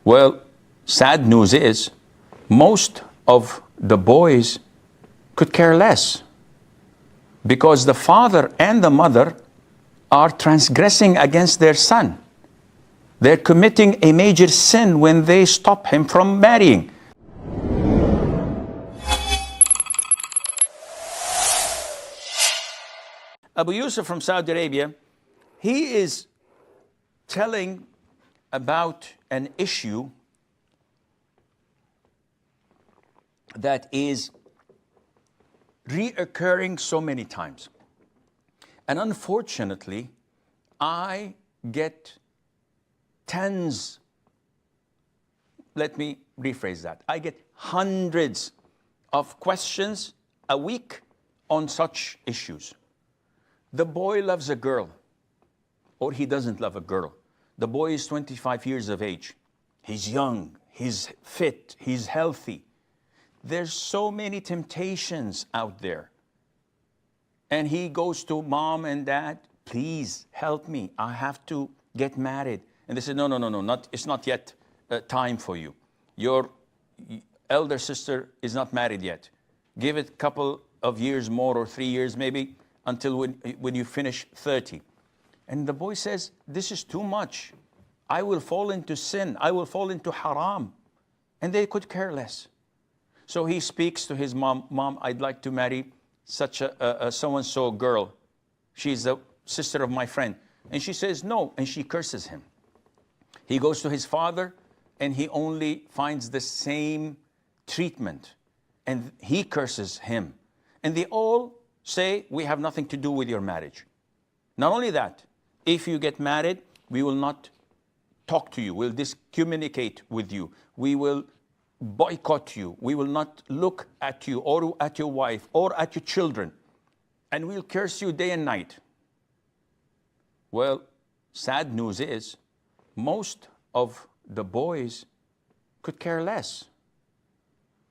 Well, sad news is most of the boys could care less because the father and the mother are transgressing against their son. They're committing a major sin when they stop him from marrying. Abu Yusuf from Saudi Arabia, he is telling about an issue that is reoccurring so many times. And unfortunately, I get tens, let me rephrase that, I get hundreds of questions a week on such issues. The boy loves a girl, or he doesn't love a girl. The boy is 25 years of age. He's young, he's fit, he's healthy. There's so many temptations out there. And he goes to mom and dad, please help me, I have to get married. And they say, no, it's not yet time for you. Your elder sister is not married yet. Give it a couple of years more, or 3 years maybe, until when you finish 30. And the boy says, this is too much. I will fall into sin. I will fall into haram. And they could care less. So he speaks to his mom, Mom, I'd like to marry such a so-and-so girl. She's the sister of my friend. And she says no, and she curses him. He goes to his father, and he only finds the same treatment. And he curses him. And they all say, we have nothing to do with your marriage. Not only that, if you get married, we will not talk to you. We'll discommunicate with you. We will boycott you. We will not look at you or at your wife or at your children. And we'll curse you day and night. Well, sad news is most of the boys could care less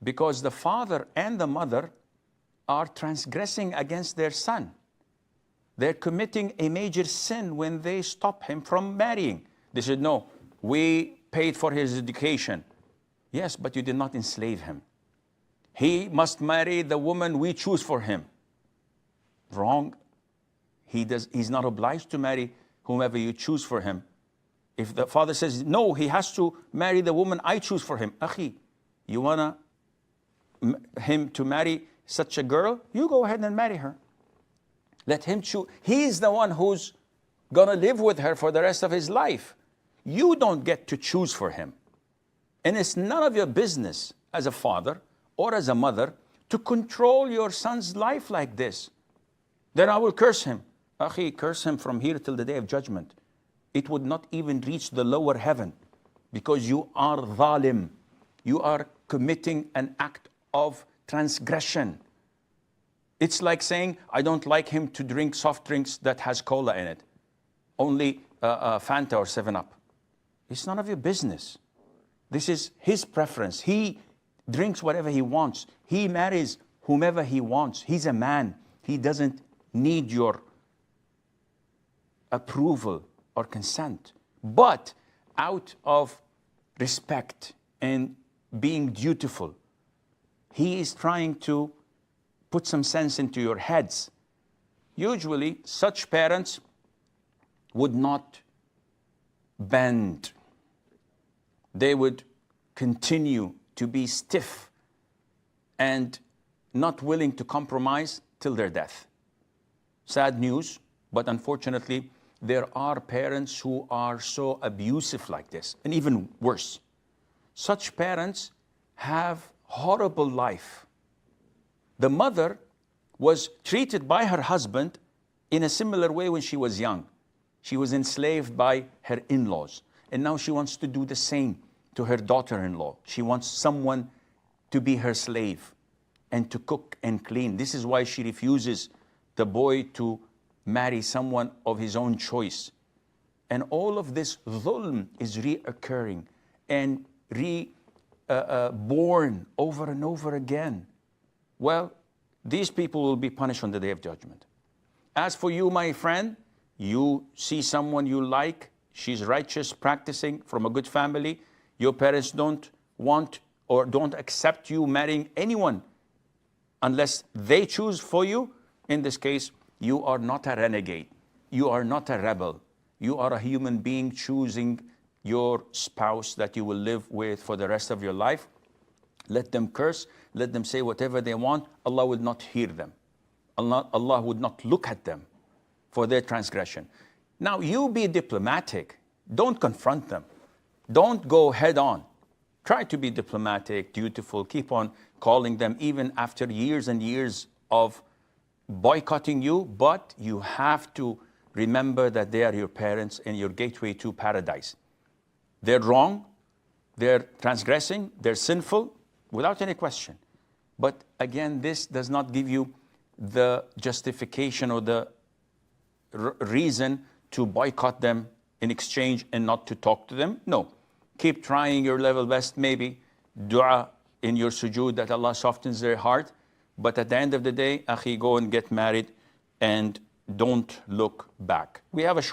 because the father and the mother are transgressing against their son. They're committing a major sin when they stop him from marrying. They said, no, we paid for his education. Yes, but you did not enslave him. He must marry the woman we choose for him. Wrong. He's not obliged to marry whomever you choose for him. If the father says, no, he has to marry the woman I choose for him. Akhi, you want him to marry such a girl? You go ahead and marry her. Let him choose. He's the one who's going to live with her for the rest of his life. You don't get to choose for him. And it's none of your business as a father or as a mother to control your son's life like this. Then I will curse him. Akhi, curse him from here till the day of judgment. It would not even reach the lower heaven because you are zalim. You are committing an act of transgression. It's like saying, I don't like him to drink soft drinks that has cola in it. Only Fanta or 7-Up. It's none of your business. This is his preference. He drinks whatever he wants. He marries whomever he wants. He's a man. He doesn't need your approval or consent. But out of respect and being dutiful, he is trying to put some sense into your heads. Usually, such parents would not bend. They would continue to be stiff and not willing to compromise till their death. Sad news, but unfortunately, there are parents who are so abusive like this, and even worse. Such parents have horrible life. The mother was treated by her husband in a similar way when she was young. She was enslaved by her in-laws. And now she wants to do the same to her daughter-in-law. She wants someone to be her slave and to cook and clean. This is why she refuses the boy to marry someone of his own choice. And all of this dhulm is reoccurring and born over and over again. Well, these people will be punished on the Day of Judgment. As for you, my friend, you see someone you like, she's righteous, practicing, from a good family, Your parents don't want or don't accept you marrying anyone unless they choose for you. In this case, you are not a renegade. You are not a rebel. You are a human being choosing your spouse that you will live with for the rest of your life. Let them curse, let them say whatever they want. Allah will not hear them. Allah would not look at them for their transgression. Now, you be diplomatic. Don't confront them. Don't go head on. Try to be diplomatic, dutiful. Keep on calling them even after years and years of boycotting you. But you have to remember that they are your parents and your gateway to paradise. They're wrong. They're transgressing. They're sinful, without any question. But again, this does not give you the justification or the reason to boycott them in exchange and not to talk to them. No. Keep trying your level best. Maybe dua in your sujood that Allah softens their heart. But at the end of the day, akhi, go and get married and don't look back. We have a short